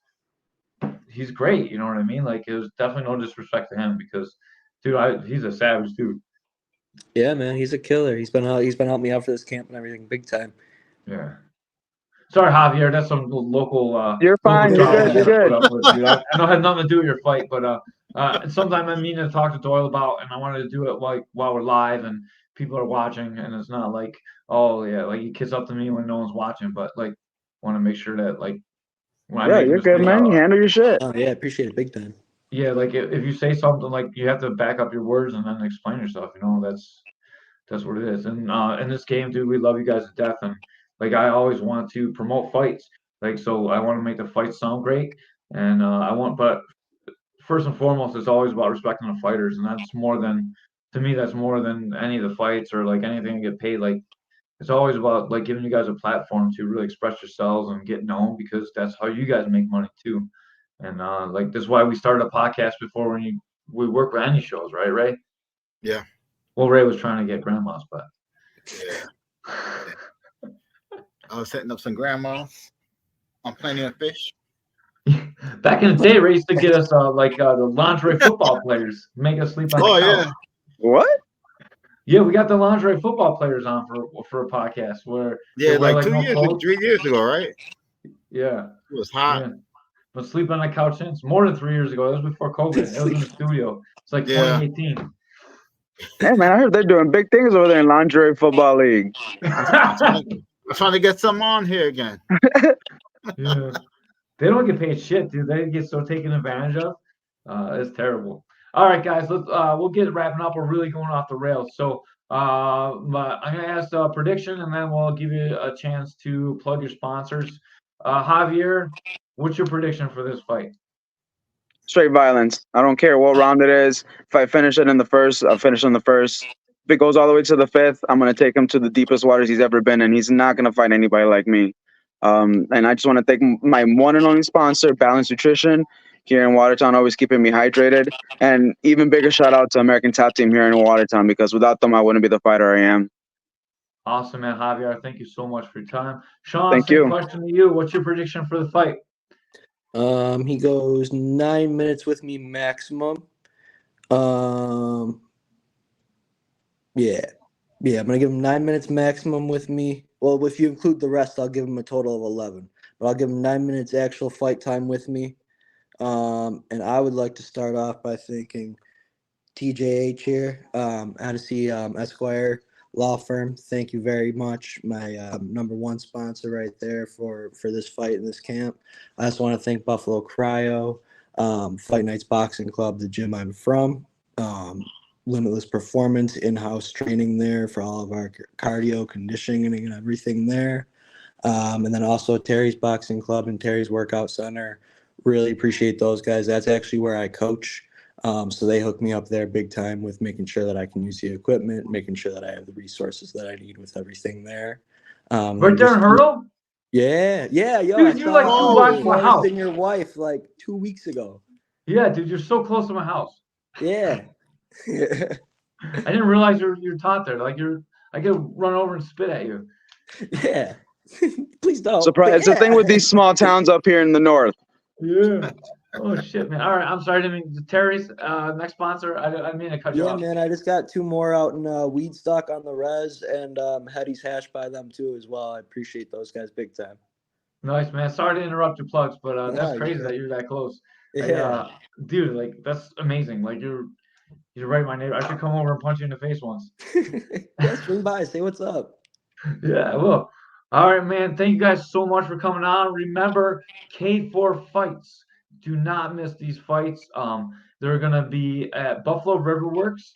great. You know what I mean? Like it was definitely no disrespect to him because dude, he's a savage dude. Yeah, man, he's a killer. He's been helping me out for this camp and everything, big time. Yeah. Sorry, Javier. That's some local You're local fine. You're drama good. I You're had to put good. up with, dude. I know it had nothing to do with your fight, but Sometime I mean to talk to Doyle about, and I wanted to do it while we're live and people are watching, and it's not like, oh yeah, like you kiss up to me when no one's watching, but like want to make sure that like when I Yeah, make a you're good, mistake, man. You handle your shit. Oh yeah, appreciate it big time. yeah, like if you say something, like you have to back up your words and then explain yourself. That's what it is. And in this game, dude, we love you guys to death, and like I always want to promote fights, like so I want to make the fights sound great, and but first and foremost, it's always about respecting the fighters, and that's more than to me. That's more than any of the fights or like anything to get paid. Like it's always about like giving you guys a platform to really express yourselves and get known because that's how you guys make money too. And like this is why we started a podcast before we work with any shows, right, Ray? Yeah. Well, Ray was trying to get grandmas, but Yeah. I was setting up some grandmas on Plenty of Fish. back in the day, Ray used to get us the lingerie football players, make us sleep on the Oh couch. yeah. What? Yeah, we got the lingerie football players on for a podcast where Yeah, they wear like no clothes. 3 years ago, right? Yeah, It was hot. yeah. But sleep on the couch since more than 3 years ago. That was before COVID. It was in the studio. It's like Yeah. 2018. Hey, man, I heard they're doing big things over there in Lingerie Football League. I'm trying to get some on here again. Yeah. They don't get paid shit, dude. They get so taken advantage of. It's terrible. All right, guys, we'll get wrapping up. We're really going off the rails. So I'm gonna ask a prediction, and then we'll give you a chance to plug your sponsors. Javier, what's your prediction for this fight? Straight violence. I don't care what round it is. If I finish it in the first, I'll finish in the first. If it goes all the way to the fifth, I'm going to take him to the deepest waters he's ever been, and he's not going to fight anybody like me. And I just want to thank my one and only sponsor, Balanced Nutrition, here in Watertown, always keeping me hydrated. And even bigger shout out to American Top Team here in Watertown, because without them, I wouldn't be the fighter I am. Awesome, man. Javier, thank you so much for your time. Sean, Thank same you. question to you. What's your prediction for the fight? He goes 9 minutes with me maximum. Yeah. I'm gonna give him 9 minutes maximum with me. Well, if you include the rest, I'll give him a total of 11. But I'll give him 9 minutes actual fight time with me. And I would like to start off by thanking TJH here, Odyssey Esquire Law Firm. Thank you very much. My number one sponsor right there for this fight in this camp. I also want to thank Buffalo Cryo, Fight Nights Boxing Club, the gym I'm from. Limitless Performance, in-house training there for all of our cardio, conditioning, and everything there. And then also Terry's Boxing Club and Terry's Workout Center. Really appreciate those guys. That's actually where I coach. So they hook me up there big time with making sure that I can use the equipment, making sure that I have the resources that I need with everything there. Right there in Hurdle? Yeah. Yo, Dude, you're like 2 blocks from my house. And your wife like 2 weeks ago. Yeah, dude, you're so close to my house. Yeah. I didn't realize you're taught there. Like I could run over and spit at you. Yeah. Please don't. Surprise! It's the thing with these small towns up here in the north. Yeah. Oh shit, man. All right, I'm sorry. I mean, Terry's next sponsor. I didn't mean to cut you off. Yeah, man. I just got 2 more out in Weedstock on the res, and Hetty's Hash by them too as well. I appreciate those guys big time. Nice, man. Sorry to interrupt your plugs, but that's crazy that you're that close. Yeah. Dude, like that's amazing. Like you're right, my neighbor. I should come over and punch you in the face once. Yeah, swing by, say what's up. Yeah, I will. All right, man. Thank you guys so much for coming on. Remember, K4 fights. Do not miss these fights. They're gonna be at Buffalo Riverworks.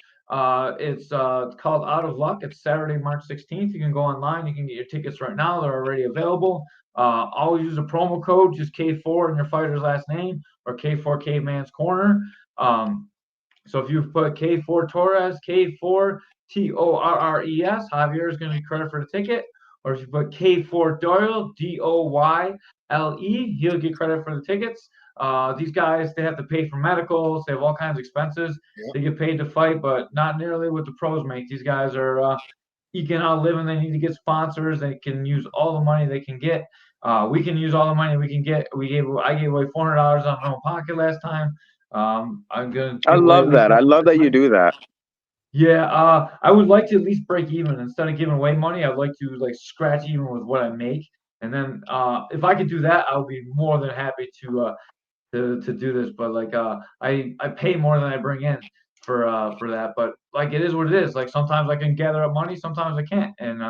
It's called Out of Luck. It's Saturday, March 16th. You can go online. You can get your tickets right now. They're already available. Always use a promo code, just K4 in your fighter's last name, or K4 Caveman's Corner. So if you put K4 Torres, K4 Torres, Javier is going to be credit for the ticket. Or if you put K4 Doyle, Doyle, he'll get credit for the tickets. These guys, they have to pay for medicals. They have all kinds of expenses. Yep. They get paid to fight, but not nearly what the pros make. These guys are eking out a living. They need to get sponsors. They can use all the money they can get. We can use all the money we can get. I gave away $400 out of my own pocket last time. I love that. I love that you do that. Yeah, I would like to at least break even. Instead of giving away money, I'd like to like scratch even with what I make. And then if I could do that, I would be more than happy to to do this, but like I pay more than I bring in for that. But like it is what it is. Like sometimes I can gather up money, sometimes I can't. And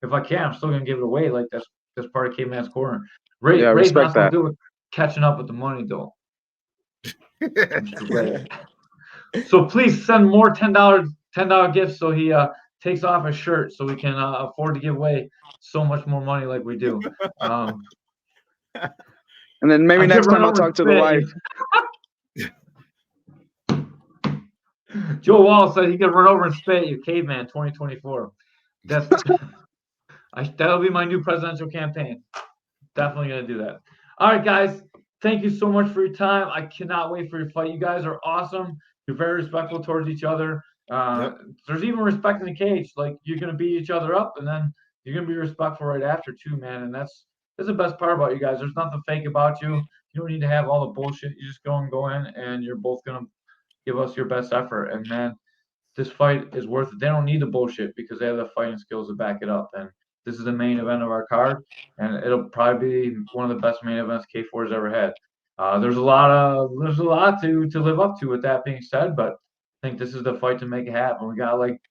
if I can, I'm still gonna give it away. Like that's part of Caveman's Corner. Yeah, Ray's not respect so that. good with catching up with the money though. So please send more $10 gifts so he takes off his shirt so we can afford to give away so much more money like we do. And then maybe next time I'll talk to the wife. Joe Wall said he could run over and spit you, Caveman 2024. That'll be my new presidential campaign. Definitely gonna do that. All right, guys. Thank you so much for your time. I cannot wait for your fight. You guys are awesome. You're very respectful towards each other. There's even respect in the cage. Like you're gonna beat each other up, and then you're gonna be respectful right after too, man. And that's the best part about you guys. There's nothing fake about you. You don't need to have all the bullshit. You just go in, and you're both gonna give us your best effort. And man, this fight is worth it. They don't need the bullshit because they have the fighting skills to back it up. And this is the main event of our card, and it'll probably be one of the best main events K4's ever had. There's a lot to live up to with that being said, but I think this is the fight to make it happen. We got like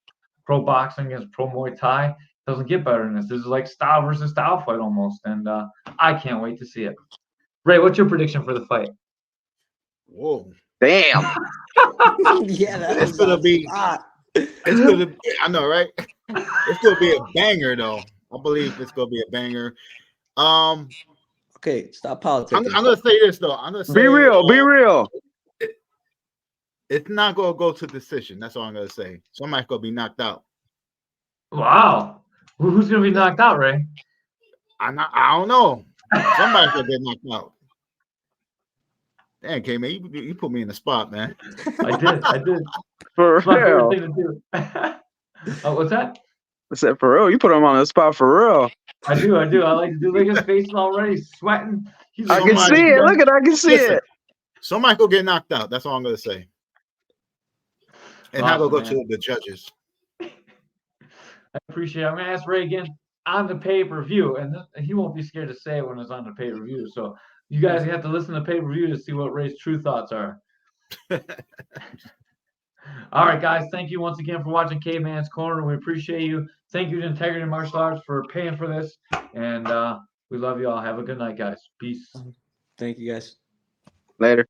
pro boxing against pro Muay Thai. Doesn't get better than this. This is like style versus style fight almost, and I can't wait to see it. Ray, what's your prediction for the fight? Whoa. Damn. Yeah, It's gonna be. It's gonna be. I know, right? It's gonna be a banger, though. I believe it's gonna be a banger. Okay, stop politics. I'm gonna say this though. I'm gonna say Be real. Be real. It's not gonna go to decision. That's all I'm gonna say. Somebody's gonna be knocked out. Wow, who's gonna be knocked out, Ray? I don't know. Somebody's gonna get knocked out. Damn, K-Man, you put me in the spot, man. I did. For It's my favorite real. thing to do. What's that? I said for real. You put him on the spot for real. I do. I like to do. Look at his face already sweating. He's I like, can see it. Look at. I can see it. Somebody go get knocked out. That's all I'm gonna say. And Awesome, I'll go man. to the judges. I appreciate it. I'm gonna ask Ray again on the pay-per-view, and he won't be scared to say it when it's on the pay-per-view. So you guys have to listen to pay-per-view to see what Ray's true thoughts are. All right, guys. Thank you once again for watching Caveman's Corner. We appreciate you. Thank you to Integrity Martial Arts for paying for this. And we love you all. Have a good night, guys. Peace. Thank you, guys. Later.